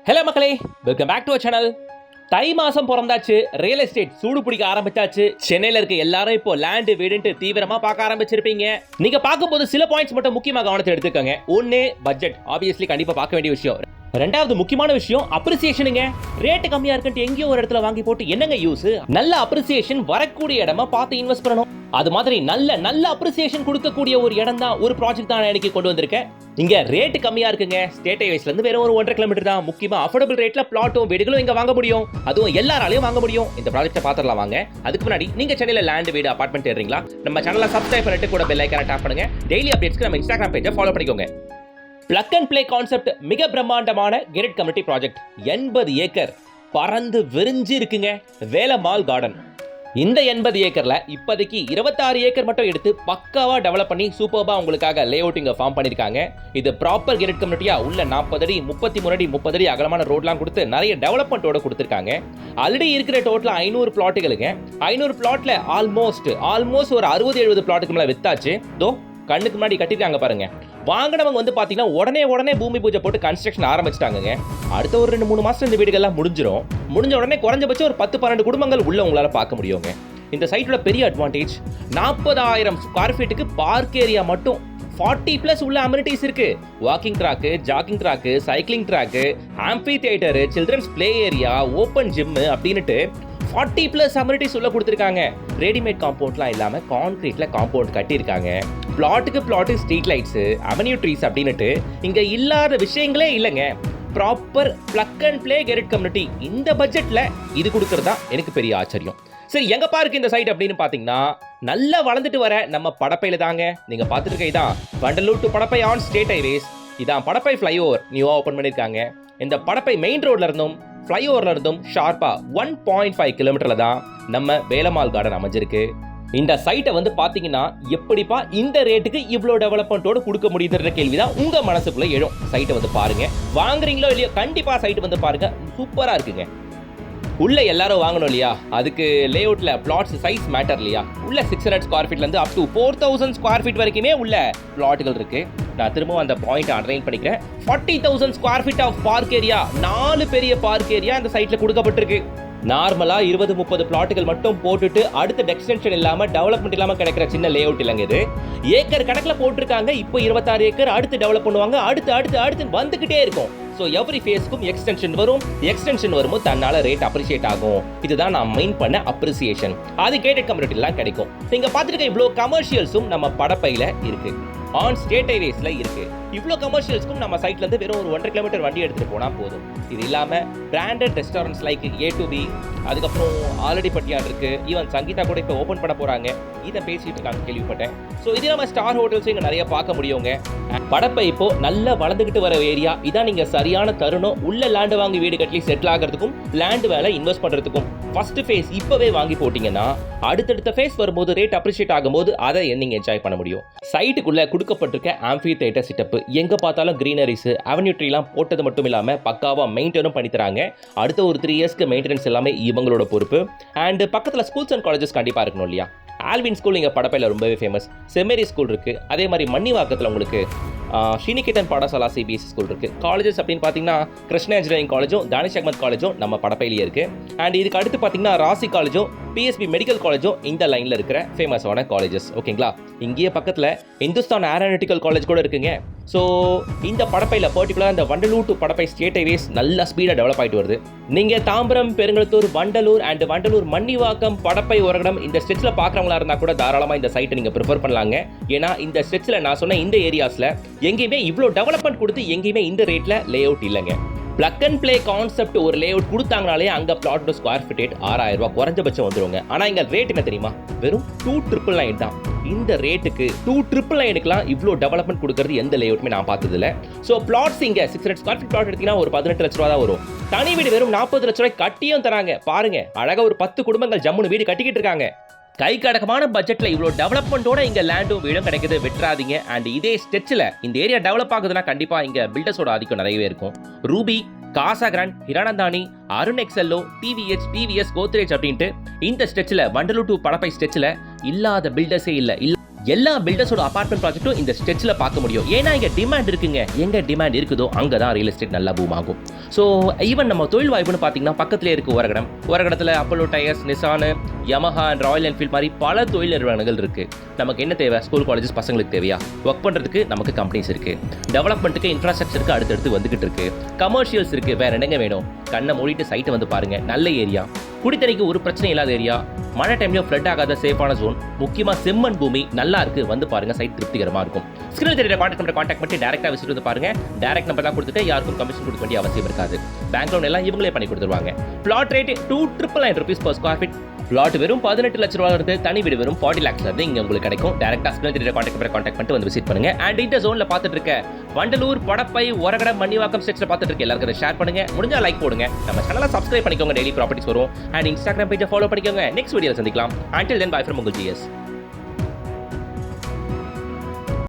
Hello மக்களே, welcome back to our channel. தை மாசம் பிறந்தாச்சு, ரியல் எஸ்டேட் சூடு பிடிக்க ஆரம்பிச்சாச்சு. சென்னையில இருக்க எல்லாரும் இப்போ லேண்ட் வீடுன்ட்டு தீவிரமா பார்க்க ஆரம்பிச்சிருப்பீங்க. நீங்க பார்க்கும்போது சில பாயிண்ட்ஸ் மட்டும் முக்கியமா கவனத்தை எடுத்துக்கோங்க. ஒன்னு, பட்ஜெட் ஆப்வியஸ்லி கண்டிப்பா பார்க்க வேண்டிய விஷயம். ரெண்டாவது முக்கியமான விஷயம் அப்ரிசியேஷனுங்க. ரேட் கம்மியா இருக்குன்னு எங்கேயோ ஒரு இடத்துல வாங்கி போட்டு என்னங்க யூஸ்? நல்ல அப்ரிசியேஷன் வரக்கூடிய இடமா பார்த்து இன்வெஸ்ட் பண்ணணும். அது மாதிரி நல்ல அப்ரிசியேஷன் கொடுக்கக்கூடிய ஒரு இடம் தான் ஒரு ப்ராஜெக்ட் தான் எனக்கு கொண்டு வந்திருக்கேன். இங்க ரேட் கம்மியா இருக்குங்க. ஸ்டேட் ஹைவேஸ்ல இருந்து வெறும் ஒரு 1.5 கிலோமீட்டர் தான். முக்கியமா அஃபோர்டபிள் ரேட்ல பிளாட்டும் வீடுகளும் இங்க வாங்க முடியும். அதுவும் எல்லாராலையும் வாங்க முடியும். இந்த ப்ராஜெக்ட்டை பாத்துறலாம் வாங்க. அதுக்கு முன்னாடி நீங்க சென்னையில லேண்ட் வீடு அபார்ட்மெண்ட் தேடுறீங்களா? நம்ம சேனலை சப்ஸ்கிரைப் பண்ணிட்டு கூட பெல் ஐகானை டாப் பண்ணுங்க. டெய்லி அப்டேட்ஸ்க்கு நம்ம இன்ஸ்டாகிராம் பேஜை ஃபாலோ பண்ணிக்கோங்க. பிளக் அண்ட் பிளே கான்செப்ட் மிக பிரம்மாண்டமான கெரிட் கம்யூனிட்டி ப்ராஜெக்ட். 80 ஏக்கர் பறந்து விரிஞ்சு இருக்குங்க. வேலம்மாள் கார்டன். இந்த 80 ஏக்கர்ல இப்போதைக்கு 26 ஏக்கர் மட்டும் எடுத்து பக்காவா டெவலப் பண்ணி சூப்பர்பா உங்களுக்காக லே அவுட்டிங்க ஃபார்ம் பண்ணிருக்காங்க. இது ப்ராப்பர் கெரிட் கம்யூனிட்டியா உள்ள 40 அடி 33 அடி 30 அடி அகலமான ரோட்லாம் கொடுத்து நிறைய டெவலப்மெண்ட்டோட கொடுத்துருக்காங்க. ஆல்ரெடி இருக்கிற டோட்டல் 500 பிளாட்டுகளுங்க. 500 பிளாட்ல ஆல்மோஸ்ட் ஒரு 60-70 பிளாட்டுக்கு மேல வித்தாச்சு. தோ கண்ணுக்கு முன்னாடி கட்டிருக்காங்க பாருங்க. வாங்கினவங்க வந்து பாத்தீங்கன்னா உடனே பூமி பூஜை போட்டு கன்ஸ்ட்ரக்ஷன் ஆரம்பிச்சிட்டாங்க. அடுத்த ஒரு 2-3 மாசம் இந்த வீடுகள்லாம் முடிஞ்ச உடனே குறைஞ்சபட்சம் ஒரு 10-12 குடும்பங்கள் உள்ள உங்களால பார்க்க முடியுங்க. இந்த சைட்டோட பெரிய அட்வான்டேஜ் 40,000 ஸ்கொயர் ஃபீட்டுக்கு பார்க் ஏரியா மட்டும் 40+ உள்ள அமெனிட்டிஸ் இருக்கு. Walking track, jogging track, cycling track, amphitheatre, children's play area, open gym அப்படின்னுட்டு 40+ அமெனிட்டிஸ் உள்ள கொடுத்துருக்காங்க. ரெடிமேட் காம்பவுண்ட்லாம் இல்லாம கான்கிரீட்ல காம்பவுண்ட் கட்டியிருக்காங்க. பிளாட்டுக்கு ஸ்ட்ரீட் லைட்ஸ், அவென்யூ ட்ரீஸ் அப்படின்னுட்டு இங்க இல்லாத விஷயங்களே இல்லைங்க. Proper plug and play gated community. இந்த பட்ஜெட்ல இது கொடுக்கறதா எனக்கு பெரிய ஆச்சரியம். சரி, எங்க பாருக்கு இந்த சைட் அப்படின்னு பாத்தீங்கன்னா நல்லா வளர்ந்துட்டு வர நம்ம படப்பையில தாங்க. நீங்க பார்த்துட்டு இருக்க இதான் Vandalur to Padappai on state highways. இதான் படப்பை ஃப்ளைஓவர் நியூவா ஓபன் பண்ணிருக்காங்க. இந்த படப்பை மெயின் ரோட்ல இருந்தும் ஃப்ளைஓவர்ல இருந்தும் ஷார்ப்பா 1.5 கிலோமீட்டர்ல தான் நம்ம வேலம்மாள் கார்டன் அமைஞ்சிருக்கு. இந்த சைட்டை வந்து பாத்தீங்கன்னா எப்படிப்பா இந்த ரேட்டுக்கு இவ்வளோ டெவலப்மெண்ட்டோட கொடுக்க முடியுதுன்ற கேள்விதான் உங்க மனசுக்குள்ள எழும். சைட்டை வந்து பாருங்க. வாங்குறீங்களோ இல்லையோ கண்டிப்பா சைட் வந்து பாருங்க. சூப்பரா இருக்குங்க. உள்ள எல்லாரும் வாங்கணும் இல்லையா? அதுக்கு லே அவுட்ல பிளாட்ஸ் சைஸ் மேட்டர் இல்லையா? உள்ள 600 ஸ்கொயர் ஃபீட்ல இருந்து அப் டு 4000 ஸ்கொயர் ஃபீட் வரைக்குமே உள்ள பிளாட்டுகள் இருக்கு. நான் திரும்பவும் அந்த பாயிண்ட் அண்டர்லைன் பண்ணிக்கிறேன். 40,000 square feet of park area, 4 பெரிய பார்க் ஏரியா இந்த சைட்ல கொடுக்கப்பட்டிருக்கு. நார்மலா 20-30 பிளாட்டுகள் மட்டும் போட்டுட்டு அடுத்த எக்ஸ்டென்ஷன் இல்லாம டெவலப்மெண்ட் இல்லாம கிடைக்கிற சின்ன லே அவுட் இல்லைங்க இது. ஏக்கர் கணக்குல போட்டிருக்காங்க. இப்போ 26 ஏக்கர் அடுத்து டெவலப் பண்ணுவாங்க. அடுத்து வந்துகிட்டே இருக்கும். ஸோ எவ்ரி ஃபேஸ்க்கும் எக்ஸ்டென்ஷன் வரும். எக்ஸ்டென்ஷன் வரும்போது தன்னால ரேட் அப்ரிஷியேட் ஆகும். இதுதான் நான் மெயின் பண்ண அப்ரிசியேஷன். அது கேட்டட் கம்யூனிட்டிலாம் கிடைக்கும். நீங்க பார்த்துருக்க இவ்வளோ கமர்ஷியல்ஸும் நம்ம படப்பையில இருக்கு. ஆன் ஸ்டேட் ஹைவேஸ்ல இருக்கு. இவ்வளோ கமர்ஷியல்ஸ்க்கும் நம்ம சைட்ல இருந்து வெறும் ஒரு 1.5 கிலோமீட்டர் வண்டி எடுத்துட்டு போனா போதும். இது இல்லாம பிராண்டட் ரெஸ்டாரண்ட்ஸ் லைக் A2B, அதுக்கப்புறம் ஆல்ரெடி பட்டியாட் இருக்கு. ஈவன் சங்கீதா கூட இப்போ ஓப்பன் பண்ண போறாங்க. இதை பேசிட்டு இருக்காங்க கேள்விப்பட்டேன். ஸோ இது நம்ம ஸ்டார் ஹோட்டல்ஸ் இங்க நிறைய பார்க்க முடியுங்க. படப்பை இப்போ நல்லா வளர்ந்துகிட்டு வர ஏரியா. இதான் நீங்க சரியான தருணம். உள்ள லேண்ட் வாங்கி வீடு கட்டி செட்டில் ஆகிறதுக்கும் லேண்ட் வேலை இன்வெஸ்ட் பண்றதுக்கும். ஃபர்ஸ்ட் ஃபேஸ் இப்பவே வாங்கி போட்டீங்கன்னா அடுத்தடுத்த ஃபேஸ் வரும்போது ரேட் அப்ரிஷியேட் ஆகும்போது அதை நீங்க என்ஜாய் பண்ண முடியும். சைட்டுக்குள்ள கொடுக்கப்பட்டிருக்க ஆம்பி தியேட்டர் செட்டப் எங்க பார்த்தாலும் கிரீனரிஸ், அவென்யூ ட்ரீலாம் போட்டது மட்டும் இல்லாம பக்காவா மெயின்டைனும் பண்ணி தராங்க. அடுத்த ஒரு 3 இயர்ஸ்க்கு மெயின்டெனன்ஸ் எல்லாமே இவங்களோட பொறுப்பு. அண்ட் பக்கத்துல ஸ்கூல்ஸ் அண்ட் காலேஜஸ் கண்டிப்பா இருக்கணும் இல்லையா? ஆல்வின் ஸ்கூல் இங்கே படப்பையில் ரொம்பவே ஃபேமஸ். செம்மேரி ஸ்கூல் இருக்குது. அதே மாதிரி மன்னிவாக்கத்தில் உங்களுக்கு ஸ்ரீநிகேதன் பாடசாலா CBSE ஸ்கூல் இருக்குது. காலேஜஸ் அப்படின்னு பார்த்தீங்கன்னா கிருஷ்ணா இன்ஜினியரிங் காலேஜும் தானிஷ் அகமத் காலேஜும் நம்ம படப்பையிலேயே இருக்குது. அண்ட் இதுக்கு அடுத்து பார்த்தீங்கன்னா ராசி காலேஜும் PSB மெடிக்கல் காலேஜும் இந்த லைனில் இருக்கிற ஃபேமஸான காலேஜஸ். ஓகேங்களா? இங்கேயே பக்கத்தில் இந்துஸ்தான் ஏரோநாட்டிக்கல் காலேஜ் கூட இருக்குங்க. ஸோ இந்த படப்பையில் பர்டிகுலராக இந்த Vandalur to Padappai state highways நல்லா ஸ்பீடாக டெவலப் ஆகிட்டு வருது. நீங்கள் தாம்பரம், பெருங்கலத்தூர், வண்டலூர் மன்னிவாக்கம், படப்பை, ஒரகடம் இந்த ஸ்ட்ரெச்சில் பார்க்குறவங்களா இருந்தால் கூட தாராளமாக இந்த சைட்டை நீங்கள் ப்ரிஃபர் பண்ணலாங்க. ஏன்னா இந்த ஸ்ட்ரெச்சில் நான் சொன்ன இந்த ஏரியாஸில் எங்கேயுமே இவ்வளோ டெவலப்மெண்ட் கொடுத்து எங்கேயுமே இந்த ரேட்டில் லே அவுட் இல்லைங்க. பிளக் அண்ட் பிளே கான்செப்ட் ஒரு லே அவுட் கொடுத்தாங்கனாலே அங்கே பிளாட் ஸ்கொயர் ஃபீட் ரேட் 6,000 ரூபாய் குறைஞ்சபட்சம் வந்துருவாங்க. ஆனால் இங்கே ரேட் என்ன தெரியுமா? வெறும் 2,999 தான். இந்த ரேட்டுக்கு 2,999க்குலாம் இவ்வளோ டெவலப்மெண்ட் கொடுக்கறது எந்த லே அவுட்டுமே நான் பார்த்ததில்ல. ஸோ பிளாட்ஸ் இங்கே 600 ஸ்கொயர் ஃபீட் பிளாட் எடுத்தீங்கன்னா ஒரு 18 லட்ச ரூபா தான் வரும். தனி வீடு வெறும் 40 லட்ச ரூபாய் கட்டியும் தராங்க. பாருங்க, அழகா ஒரு 10 குடும்பங்கள் ஜம்முன்னு வீடு கட்டிக்கிட்டு இருக்காங்க. கைக்கடக்கமான பட்ஜெட்ல இவ்வளோ டெவலப்மெண்ட்டோட இங்க லேண்டும் வீடும் கிடைக்குது. விட்டுறாதீங்க. அண்ட் இதே ஸ்டெச்சில் இந்த ஏரியா டெவலப் ஆகுதுன்னா கண்டிப்பா இங்க பில்டர்ஸோட ஆதிக்கம் நிறையவே இருக்கும். ரூபி, காசா கிராண்ட், ஹிரானந்தானி, அருண் எக்ஸெல்லோ, TVS, கோத்ரேஜ் அப்படின்ட்டு இந்த ஸ்டெச்சில் வண்டலூர் டு படப்பை ஸ்டெச்சில் இல்லாத பில்டர்ஸே இல்லை. எல்லா பில்டர்ஸோட அபார்ட்மெண்ட் ப்ராஜெக்ட்டும் இந்த ஸ்டெட்ச்ல பார்க்க முடியும். ஏன்னா இங்க டிமாண்ட் இருக்குங்க. எங்க டிமாண்ட் இருக்குதோ அங்க தான் ரியல் எஸ்டேட் நல்லா பூம் ஆகும். ஸோ ஈவன் நம்ம தொழில் வாய்ப்புன்னு பார்த்தீங்கன்னா பக்கத்திலே இருக்கு ஒரகடத்தில் Apollo tyres, Nissan, Yamaha, Royal Enfield மாதிரி பல தொழில் நிறுவனங்கள் இருக்கு. நமக்கு என்ன தேவை? ஸ்கூல் காலேஜஸ் பசங்களுக்கு தேவையா? ஒர்க் பண்றதுக்கு நமக்கு கம்பெனிஸ் இருக்கு. டெவலப்மெண்ட்டுக்கு இன்ஃப்ராஸ்ட்ரக்சருக்கு அடுத்தடுத்து வந்துகிட்டு இருக்கு. கமர்ஷியல்ஸ் இருக்கு. வேற என்னங்க வேணும்? கண்ணை மூடிட்டு சைட்டை வந்து பாருங்க. நல்ல ஏரியா, குடித்தண்ணிக்கு ஒரு பிரச்சனை இல்லாத ஏரியா, மழை டைம்லயும் ஃப்ளட் ஆகாத சேஃபான ஜோன், முக்கியமா செம்மண் பூமி நல்லா இருக்கு. வந்து பாருங்க, சைட் திருப்திகரமா இருக்கும். ஸ்கிரீன்ல தெரியற கான்டாக்ட் பண்ணி டைரக்டா விசிட் வந்து பாருங்க. டைரக்ட் நம்பர் தான் கொடுத்துட்டு யாருக்கும் கமிஷன் கொடுக்க வேண்டிய அவசியம் இருக்காது. பேங்க் லோன் எல்லாம் இவங்களே பண்ணி கொடுத்துருவாங்க. Flat rate 2,999 rupees per square feet. Flat வெறும் 18 லட்ச ரூபாயில இருந்து, தனி வீடு வெறும் 40 lakhs இருந்து இங்க உங்களுக்கு கிடைக்கும். டைரக்டா ஸ்கிரீன்ல தெரியற கான்டாக்ட் பண்ணிட்டு வந்து விசிட் பண்ணுங்க. அண்ட் இந்த ஜோன்ல பார்த்துட்டு இருக்க வண்டலூர், படப்பை, ஒரகடம், மணிவாக்கம் ஸ்டேட்ஸ்ல பார்த்துட்டு இருக்க எல்லாருக்கும் ஷேர் பண்ணுங்க. முடிஞ்சா லைக் போடுங்க. நம்ம சேனலை சப்ஸ்கிரைப் பண்ணிக்கோங்க. டெய்லி ப்ராப்பர்ட்டிஸ் வரும். அண்ட் இன்ஸ்டாகிராம் பேஜை ஃபாலோ பண்ணிக்கோங்க. நெக்ஸ்ட் வீடியோல சந்திக்கலாம். Until then, bye from Mugul GS.